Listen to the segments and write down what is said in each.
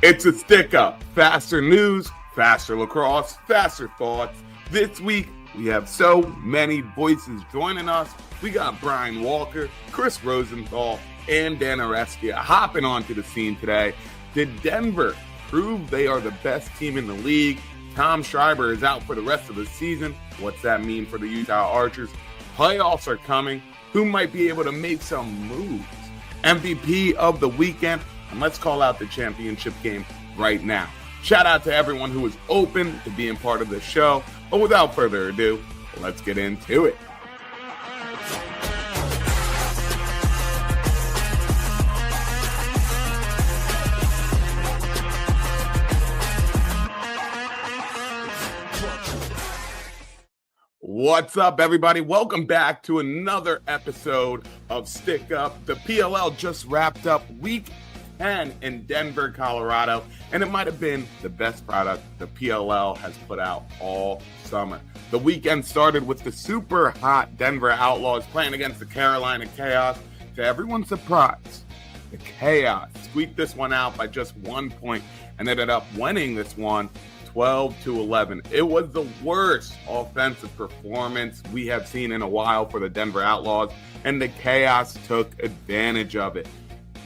It's a stick up. Faster news, faster lacrosse, faster thoughts. This week, we have so many voices joining us. We got Brian Walker, Chris Rosenthall, and Dan Arestia hopping onto the scene today. Did Denver prove they are the best team in the league? Tom Schreiber is out for the rest of the season. What's that mean for the Utah Archers? Playoffs are coming. Who might be able to make some moves? MVP of the weekend. And let's call out the championship game right now. Shout out to everyone who was open to being part of the show. But without further ado, let's get into it. What's up, everybody? Welcome back to another episode of Stick Up. The PLL just wrapped up week 10 in Denver, Colorado, and it might have been the best product the PLL has put out all summer. The weekend started with the super hot Denver Outlaws playing against the Carolina Chaos. To everyone's surprise, the Chaos squeaked this one out by just 1 point and ended up winning this one 12-11. It was the worst offensive performance we have seen in a while for the Denver Outlaws, and the Chaos took advantage of it.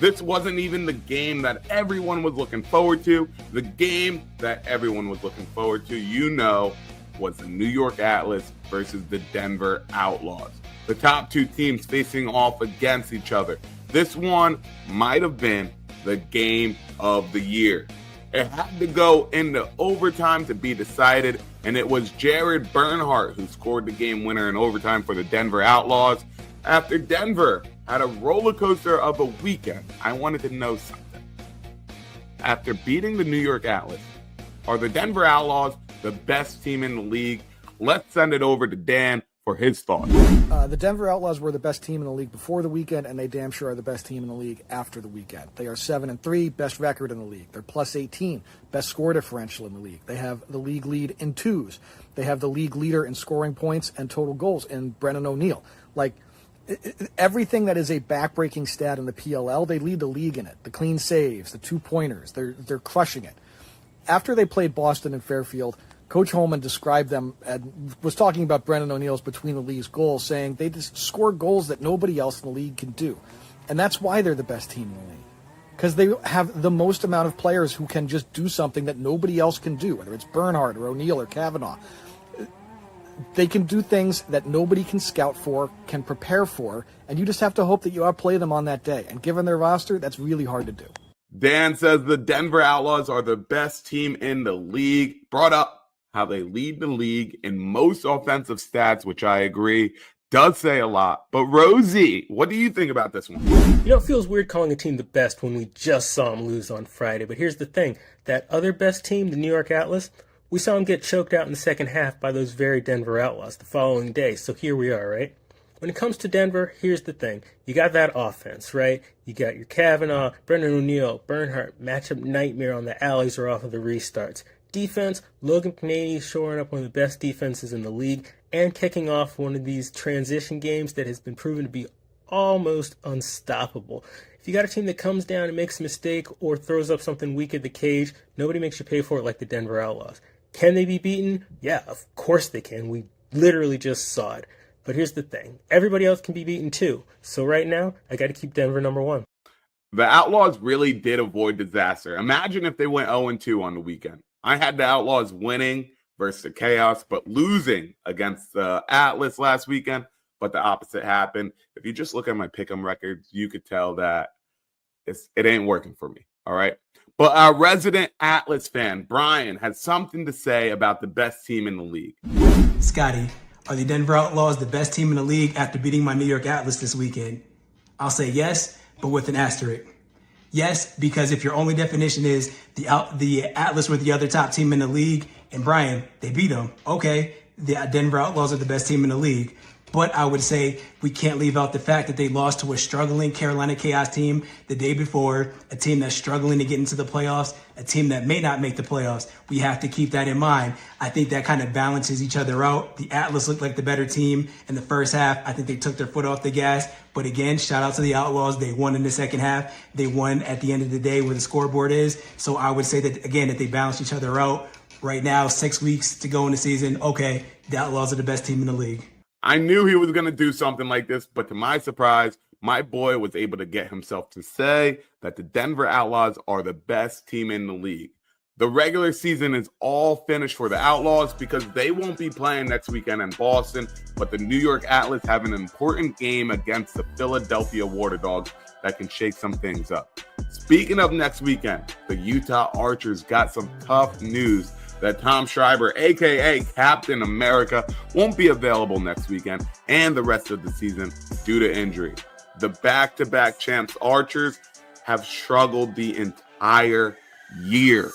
This wasn't even the game that everyone was looking forward to. The game that everyone was looking forward to, was the New York Atlas versus the Denver Outlaws. The top two teams facing off against each other. This one might have been the game of the year. It had to go into overtime to be decided, and it was Jared Bernhardt who scored the game winner in overtime for the Denver Outlaws. After Denver had a roller coaster of a weekend, I wanted to know something. After beating the New York Atlas, are the Denver Outlaws the best team in the league? Let's send it over to Dan for his thoughts. The Denver Outlaws were the best team in the league before the weekend, and they damn sure are the best team in the league after the weekend. They are 7-3, best record in the league. They're plus 18, best score differential in the league. They have the league lead in twos. They have the league leader in scoring points and total goals in Brennan O'Neill. Everything that is a backbreaking stat in the PLL, they lead the league in it. The clean saves, the 2-pointers, they're crushing it. After they played Boston and Fairfield, Coach Holman described them and was talking about Brennan O'Neill's between the league's goals, saying they just score goals that nobody else in the league can do. And that's why they're the best team in the league. Because they have the most amount of players who can just do something that nobody else can do, whether it's Bernhardt or O'Neill or Kavanaugh. They can do things that nobody can scout for, can prepare for, and you just have to hope that you outplay them on that day. And given their roster, that's really hard to do. Dan says the Denver Outlaws are the best team in the league. Brought up how they lead the league in most offensive stats, which I agree does say a lot. But Rosie, what do you think about this one? It feels weird calling a team the best when we just saw them lose on Friday. But here's the thing. That other best team, the New York Atlas, we saw them get choked out in the second half by those very Denver Outlaws the following day. So here we are, right? When it comes to Denver, here's the thing. You got that offense, right? You got your Kavanaugh, Brendan O'Neill, Bernhardt, matchup nightmare on the alleys or off of the restarts. Defense, Logan Pinady shoring up one of the best defenses in the league and kicking off one of these transition games that has been proven to be almost unstoppable. If you got a team that comes down and makes a mistake or throws up something weak at the cage, nobody makes you pay for it like the Denver Outlaws. Can they be beaten? Yeah, of course they can. We literally just saw it. But here's the thing. Everybody else can be beaten too. So right now, I got to keep Denver number one. The Outlaws really did avoid disaster. Imagine if they went 0-2 on the weekend. I had the Outlaws winning versus the Chaos, but losing against the Atlas last weekend. But the opposite happened. If you just look at my pick'em records, you could tell that it ain't working for me. All right. But our resident Atlas fan, Brian, had something to say about the best team in the league. Scotty, are the Denver Outlaws the best team in the league after beating my New York Atlas this weekend? I'll say yes, but with an asterisk. Yes, because if your only definition is the Atlas were the other top team in the league, and Brian, they beat them, okay, the Denver Outlaws are the best team in the league. But I would say we can't leave out the fact that they lost to a struggling Carolina Chaos team the day before, a team that's struggling to get into the playoffs, a team that may not make the playoffs. We have to keep that in mind. I think that kind of balances each other out. The Atlas looked like the better team in the first half. I think they took their foot off the gas. But again, shout out to the Outlaws. They won in the second half. They won at the end of the day where the scoreboard is. So I would say that, again, that they balanced each other out. Right now, 6 weeks to go in the season. Okay, the Outlaws are the best team in the league. I knew he was going to do something like this, but to my surprise, my boy was able to get himself to say that the Denver Outlaws are the best team in the league. The regular season is all finished for the Outlaws because they won't be playing next weekend in Boston, but the New York Atlas have an important game against the Philadelphia Water Dogs that can shake some things up. Speaking of next weekend, the Utah Archers got some tough news that Tom Schreiber, a.k.a. Captain America, won't be available next weekend and the rest of the season due to injury. The back-to-back champs Archers have struggled the entire year.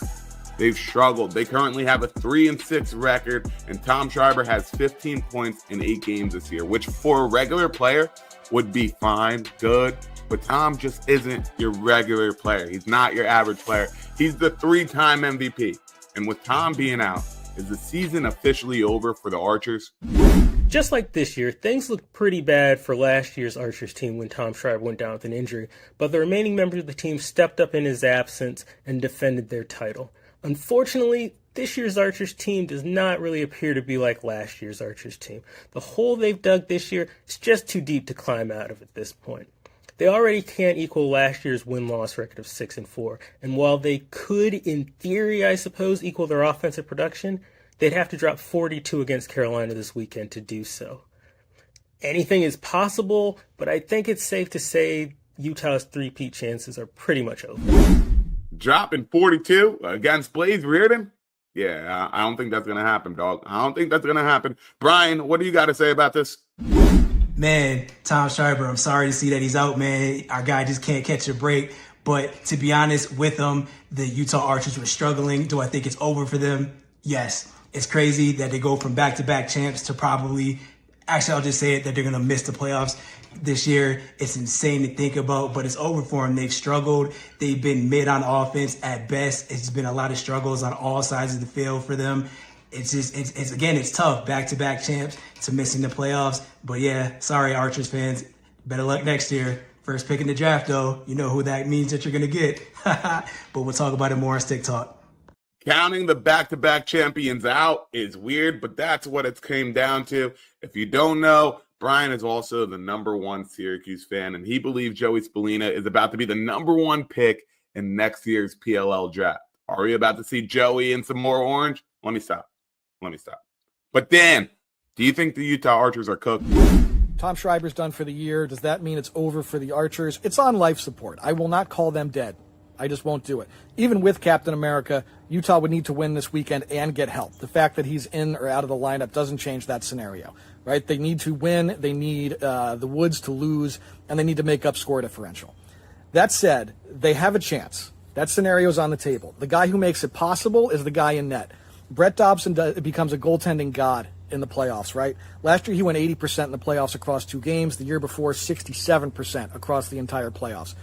They've struggled. They currently have a 3-6 record, and Tom Schreiber has 15 points in 8 games this year, which for a regular player would be fine, good, but Tom just isn't your regular player. He's not your average player. He's the 3-time MVP. And with Tom being out, is the season officially over for the Archers? Just like this year, things looked pretty bad for last year's Archers team when Tom Schreiber went down with an injury, but the remaining members of the team stepped up in his absence and defended their title. Unfortunately, this year's Archers team does not really appear to be like last year's Archers team. The hole they've dug this year is just too deep to climb out of at this point. They already can't equal last year's win-loss record of 6-4, and while they could, in theory, I suppose, equal their offensive production, they'd have to drop 42 against Carolina this weekend to do so. Anything is possible, but I think it's safe to say Utah's three-peat chances are pretty much over. Dropping 42 against Blaze Reardon? Yeah, I don't think that's going to happen, dog. I don't think that's going to happen. Brian, what do you got to say about this? Man, Tom Schreiber, I'm sorry to see that he's out, man. Our guy just can't catch a break. But to be honest, with him, the Utah Archers were struggling. Do I think it's over for them? Yes. It's crazy that they go from back-to-back champs to probably, actually, I'll just say it, that they're going to miss the playoffs this year. It's insane to think about, but it's over for them. They've struggled. They've been mid on offense at best. It's been a lot of struggles on all sides of the field for them. It's tough, back-to-back champs to missing the playoffs. But yeah, sorry, Archers fans. Better luck next year. First pick in the draft, though. You know who that means that you're going to get. But we'll talk about it more on Stick Talk. Counting the back-to-back champions out is weird, but that's what it came down to. If you don't know, Brian is also the number one Syracuse fan, and he believes Joey Spallina is about to be the number one pick in next year's PLL draft. Are we about to see Joey in some more orange? Let me stop. But Dan, do you think the Utah Archers are cooked? Tom Schreiber's done for the year. Does that mean it's over for the Archers? It's on life support. I will not call them dead. I just won't do it. Even with Captain America, Utah would need to win this weekend and get help. The fact that he's in or out of the lineup doesn't change that scenario, right? They need to win. They need the Woods to lose, and they need to make up score differential. That said, they have a chance. That scenario is on the table. The guy who makes it possible is the guy in net. Brett Dobson becomes a goaltending god in the playoffs, right? Last year, he went 80% in the playoffs across 2 games. The year before, 67% across the entire playoffs.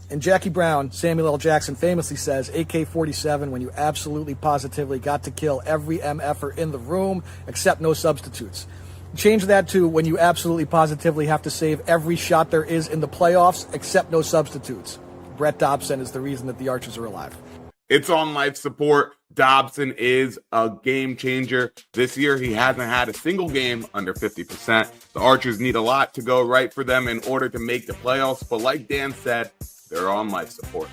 And Jackie Brown, Samuel L. Jackson famously says, AK-47, when you absolutely positively got to kill every MFer in the room, except no substitutes. Change that to when you absolutely positively have to save every shot there is in the playoffs, except no substitutes. Brett Dobson is the reason that the Archers are alive. It's on life support. Dobson is a game changer. This year, he hasn't had a single game under 50%. The Archers need a lot to go right for them in order to make the playoffs. But like Dan said, they're on life support.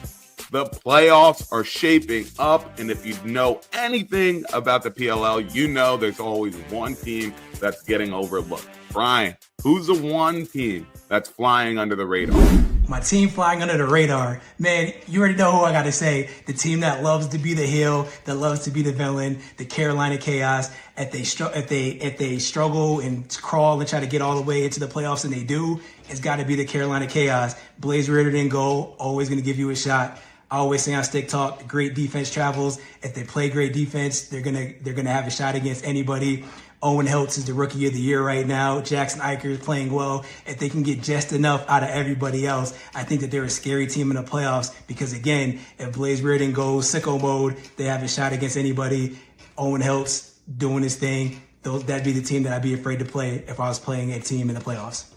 The playoffs are shaping up. And if you know anything about the PLL, you know there's always one team that's getting overlooked. Brian, who's the one team that's flying under the radar? My team flying under the radar. Man, you already know who I got to say. The team that loves to be the heel, that loves to be the villain, the Carolina Chaos. If they struggle and crawl and try to get all the way into the playoffs, and they do, it's got to be the Carolina Chaos. Blaze Reardon in goal, always going to give you a shot. I always say on Stick Talk, great defense travels. If they play great defense, they're gonna have a shot against anybody. Owen Heltz is the rookie of the year right now. Jackson Eicher is playing well. If they can get just enough out of everybody else, I think that they're a scary team in the playoffs because, again, if Blaze Reardon goes sicko mode, they have a shot against anybody. Owen Heltz doing his thing, that'd be the team that I'd be afraid to play if I was playing a team in the playoffs.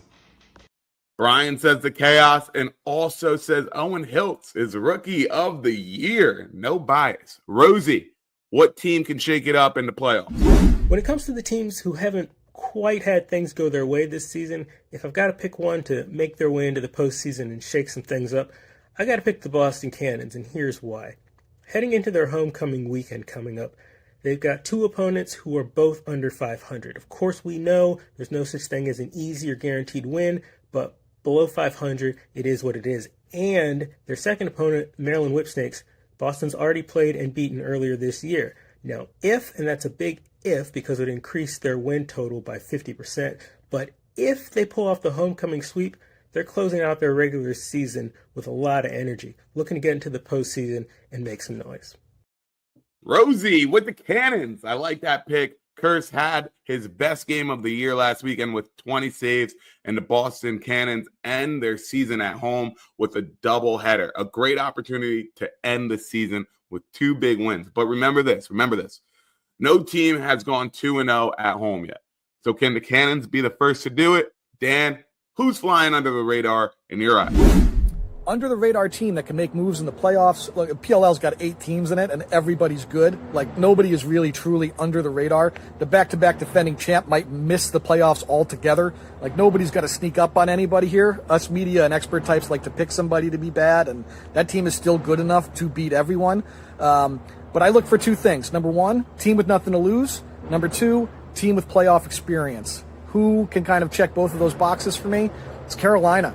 Brian says the chaos and also says Owen Hiltz is rookie of the year. No bias. Rosie, what team can shake it up in the playoffs? When it comes to the teams who haven't quite had things go their way this season, if I've got to pick one to make their way into the postseason and shake some things up, I got to pick the Boston Cannons, and here's why. Heading into their homecoming weekend coming up, they've got two opponents who are both under 500. Of course, we know there's no such thing as an easy or guaranteed win, but below 500, it is what it is. And their second opponent, Maryland Whipsnakes, Boston's already played and beaten earlier this year. Now, if, and that's a big if because it increased their win total by 50%, but if they pull off the homecoming sweep, they're closing out their regular season with a lot of energy, looking to get into the postseason and make some noise. Rosie with the Cannons. I like that pick. Curse had his best game of the year last weekend with 20 saves, and the Boston Cannons end their season at home with a doubleheader. A great opportunity to end the season with two big wins. But remember this. No team has gone 2-0 at home yet. So can the Cannons be the first to do it? Dan, who's flying under the radar in your eyes? Under the radar team that can make moves in the playoffs. Look, PLL's got 8 teams in it, and everybody's good. Like, nobody is really truly under the radar. The back-to-back defending champ might miss the playoffs altogether. Like, nobody's got to sneak up on anybody here. Us media and expert types like to pick somebody to be bad, and that team is still good enough to beat everyone. But I look for two things. Number one, team with nothing to lose. Number two, team with playoff experience. Who can kind of check both of those boxes for me? It's Carolina.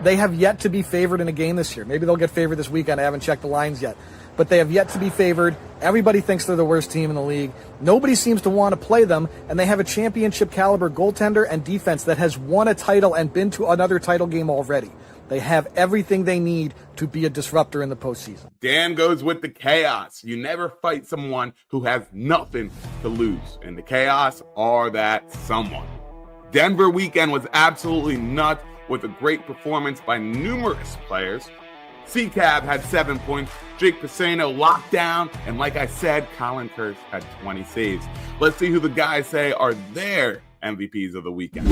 They have yet to be favored in a game this year. Maybe they'll get favored this weekend. I haven't checked the lines yet. But they have yet to be favored. Everybody thinks they're the worst team in the league. Nobody seems to want to play them. And they have a championship caliber goaltender and defense that has won a title and been to another title game already. They have everything they need to be a disruptor in the postseason. Dan goes with the chaos. You never fight someone who has nothing to lose. And the chaos are that someone. Denver weekend was absolutely nuts, with a great performance by numerous players. CCAB had 7 points, Jake Pisano locked down, and like I said, Colin Kurtz had 20 saves. Let's see who the guys say are their MVPs of the weekend.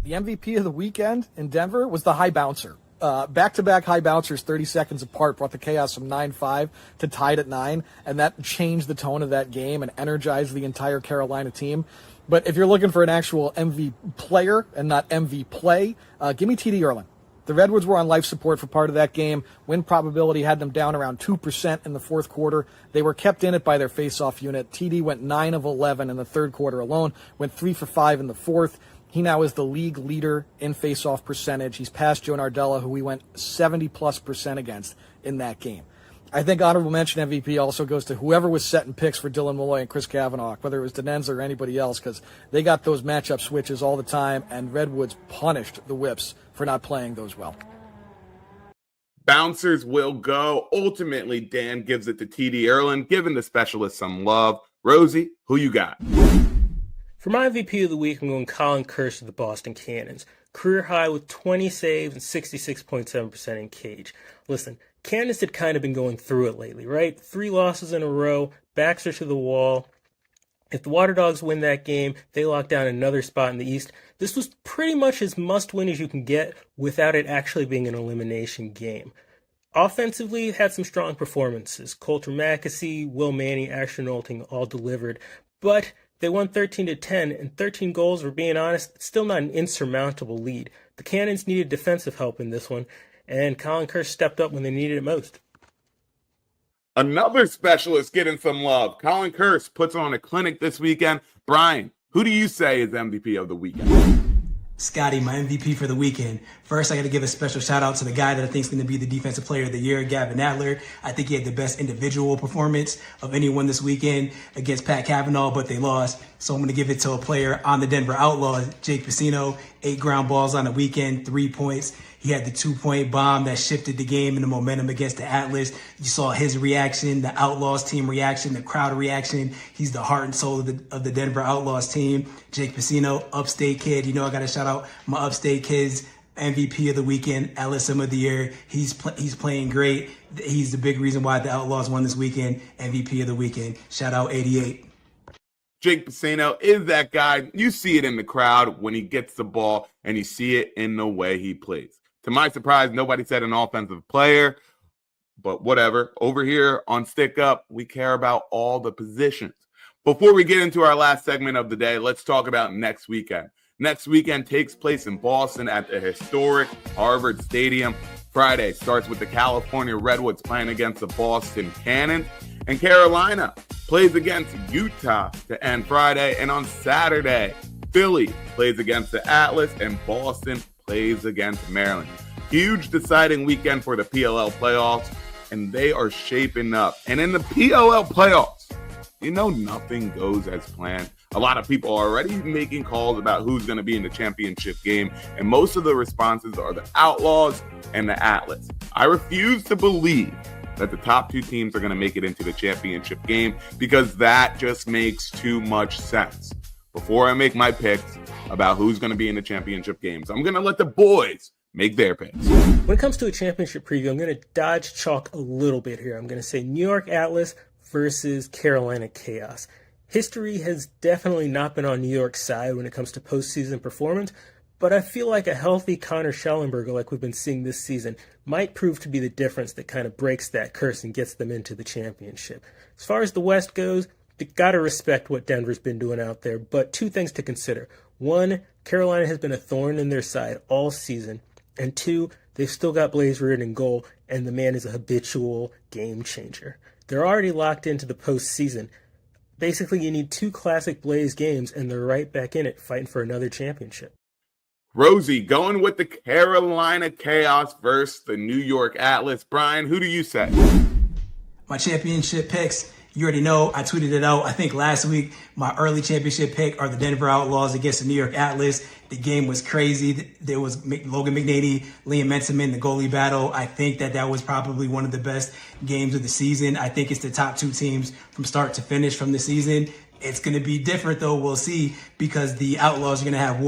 The MVP of the weekend in Denver was the high bouncer. Back-to-back high bouncers 30 seconds apart brought the Chaos from 9-5 to tied at 9, and that changed the tone of that game and energized the entire Carolina team. But if you're looking for an actual MV player and not MV play, give me TD Ierlan. The Redwoods were on life support for part of that game. Win probability had them down around 2% in the fourth quarter. They were kept in it by their face-off unit. TD went 9 of 11 in the third quarter alone, went 3 for 5 in the fourth. He now is the league leader in face-off percentage. He's passed Joe Nardella, who we went 70+% against in that game. I think honorable mention MVP also goes to whoever was setting picks for Dylan Malloy and Chris Kavanaugh, whether it was Denenza or anybody else, because they got those matchup switches all the time, and Redwoods punished the Whips for not playing those well. Bouncers will go. Ultimately, Dan gives it to TD Ierlan, giving the specialist some love. Rosie, who you got? For my MVP of the week, I'm going Colin Kurtz of the Boston Cannons. Career high with 20 saves and 66.7% in cage. Listen, Cannons had kind of been going through it lately, right? 3 losses in a row, backs are to the wall. If the Water Dogs win that game, they lock down another spot in the East. This was pretty much as must-win as you can get without it actually being an elimination game. Offensively, had some strong performances. Coulter Mackesy, Will Manny, Asher Nolting all delivered. But they won 13-10, and 13 goals, for being honest, it's still not an insurmountable lead. The Cannons needed defensive help in this one, and Colin Kurtz stepped up when they needed it most. Another specialist getting some love. Colin Kurtz puts on a clinic this weekend. Brian, who do you say is MVP of the weekend? Scotty, my MVP for the weekend. First, I got to give a special shout out to the guy that I think is going to be the defensive player of the year, Gavin Adler. I think he had the best individual performance of anyone this weekend against Pat Cavanaugh, but they lost. So I'm going to give it to a player on the Denver Outlaws, Jake Piscino, 8 ground balls on the weekend, 3 points. He had the 2-point bomb that shifted the game and the momentum against the Atlas. You saw his reaction, the Outlaws team reaction, the crowd reaction. He's the heart and soul of the Denver Outlaws team. Jake Piscino, upstate kid. You know, I got to shout out my upstate kids. MVP of the weekend, LSM of the year. He's playing great. He's the big reason why the Outlaws won this weekend. MVP of the weekend. Shout out 88. Jake Piscino is that guy. You see it in the crowd when he gets the ball, and you see it in the way he plays. To my surprise, nobody said an offensive player, but whatever. Over here on Stick Up, we care about all the positions. Before we get into our last segment of the day, let's talk about next weekend. Next weekend takes place in Boston at the historic Harvard Stadium. Friday starts with the California Redwoods playing against the Boston Cannons. And Carolina plays against Utah to end Friday. And on Saturday, Philly plays against the Atlas and Boston plays against Maryland. Huge deciding weekend for the PLL playoffs, and they are shaping up. And in the PLL playoffs, you know nothing goes as planned. A lot of people are already making calls about who's going to be in the championship game, and most of the responses are the Outlaws and the Atlas. I refuse to believe that the top 2 teams are going to make it into the championship game because that just makes too much sense. Before I make my picks about who's going to be in the championship games, I'm going to let the boys make their picks. When it comes to a championship preview, I'm going to dodge chalk a little bit here. I'm going to say New York Atlas versus Carolina Chaos. History has definitely not been on New York's side when it comes to postseason performance, but I feel like a healthy Connor Schellenberger, like we've been seeing this season, might prove to be the difference that kind of breaks that curse and gets them into the championship. As far as the West goes, you got to respect what Denver's been doing out there, but 2 things to consider. 1, Carolina has been a thorn in their side all season, and 2, they've still got Blaze Reardon in goal, and the man is a habitual game changer. They're already locked into the postseason. Basically, you need 2 classic Blaze games, and they're right back in it, fighting for another championship. Rosie going with the Carolina Chaos versus the New York Atlas. Brian, who do you say? My championship picks, you already know. I tweeted it out, I think, last week. My early championship pick are the Denver Outlaws against the New York Atlas. The game was crazy. There was Logan McNady, Liam Menseman, the goalie battle. I think that was probably one of the best games of the season. I think it's the top 2 teams from start to finish from the season. It's going to be different, though. We'll see, because the Outlaws are going to have,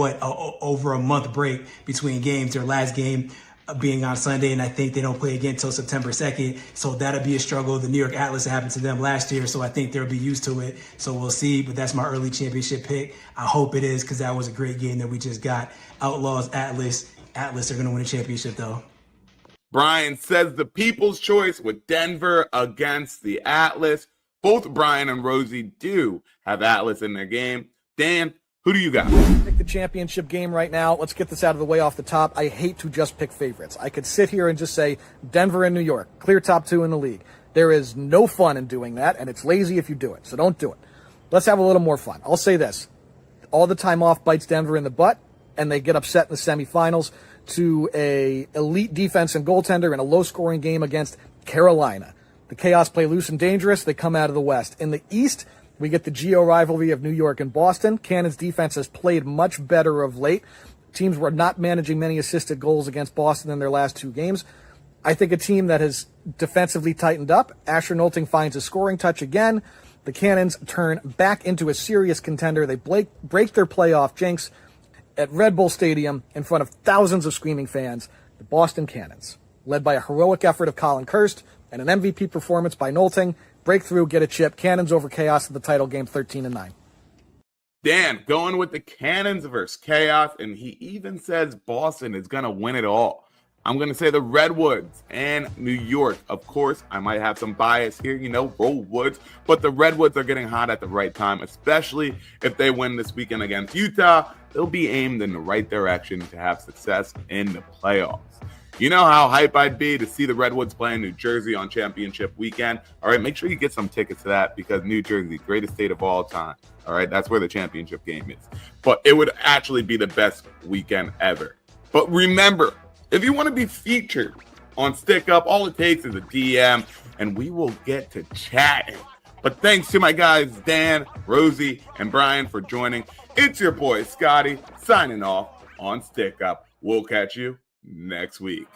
over a month break between games. Their last game being on Sunday, and I think they don't play again until September 2nd. So that'll be a struggle. The New York Atlas happened to them last year, so I think they'll be used to it. So we'll see, but that's my early championship pick. I hope it is, because that was a great game that we just got. Outlaws, Atlas. Atlas are going to win a championship, though. Brian says the people's choice with Denver against the Atlas. Both Brian and Rosie do have Atlas in their game. Dan, who do you got? Pick the championship game right now. Let's get this out of the way off the top. I hate to just pick favorites. I could sit here and just say Denver and New York, clear top 2 in the league. There is no fun in doing that, and it's lazy if you do it, so don't do it. Let's have a little more fun. I'll say this. All the time off bites Denver in the butt, and they get upset in the semifinals to a elite defense and goaltender in a low-scoring game against Carolina. The Chaos play loose and dangerous. They come out of the West. In the East, we get the geo rivalry of New York and Boston. Cannon's defense has played much better of late. Teams were not managing many assisted goals against Boston in their last 2 games. I think a team that has defensively tightened up. Asher Nolting finds a scoring touch again. The Cannons turn back into a serious contender. They break their playoff jinx at Red Bull Stadium in front of thousands of screaming fans. The Boston Cannons, led by a heroic effort of Colin Kirst and an MVP performance by Nolting, break through, get a chip. Cannons over Chaos in the title game, 13-9. Dan going with the Cannons versus Chaos, and he even says Boston is going to win it all. I'm going to say the Redwoods and New York. Of course, I might have some bias here, roll Woods, but the Redwoods are getting hot at the right time, especially if they win this weekend against Utah. They'll be aimed in the right direction to have success in the playoffs. You know how hype I'd be to see the Redwoods play in New Jersey on championship weekend. All right, make sure you get some tickets to that, because New Jersey, greatest state of all time. All right, that's where the championship game is. But it would actually be the best weekend ever. But remember, if you want to be featured on Stick Up, all it takes is a DM, and we will get to chatting But thanks to my guys, Dan, Rosie, and Brian for joining. It's your boy, Scotty, signing off on Stick Up. We'll catch you next week.